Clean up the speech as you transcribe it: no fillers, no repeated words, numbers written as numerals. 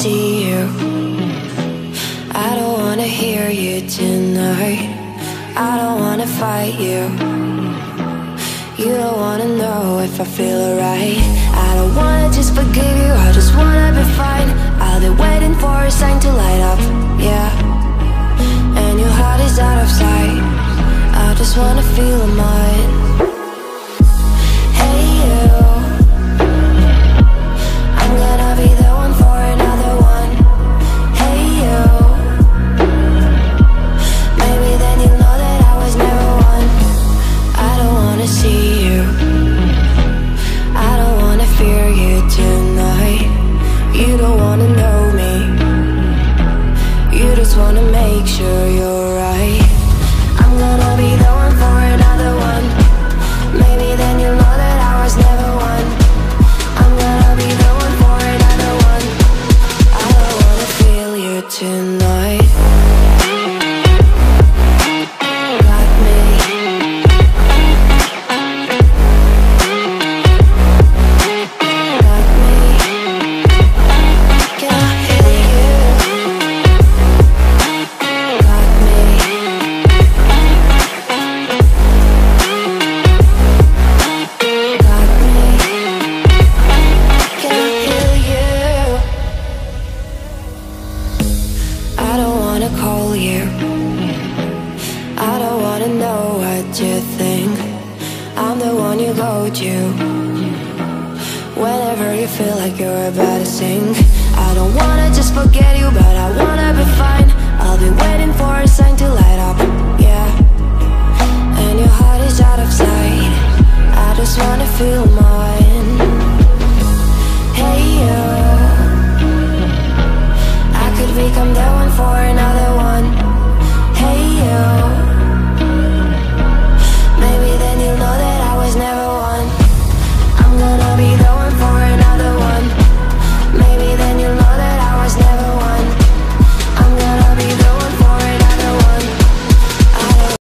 see you, I don't wanna hear you tonight. I don't wanna fight you, you don't wanna know if I feel alright. I don't wanna just forgive you, I just wanna be fine. I'll be waiting for a sign to light up, yeah. And your heart is out of sight, I just wanna feel mine. Hey you, I'm gonna be the one for another one. Hey you, maybe then you'll know that I was never one. I don't wanna see you, I don't wanna fear you tonight. You don't wanna know me, you just wanna make sure you're right. I'm gonna be the one for another one. Maybe then you'll know that I was never one. I'm gonna be the one for another one. I don't wanna feel you tonight. Got me. Got me. Can I hear you? Got me. Got me. Can I hear you? I don't wanna call you, I don't wanna know what you think. I'm the one you go to whenever you feel like you're about to sink. I don't wanna just forget you, but I wanna be fine. I'll be waiting for a sign to light up.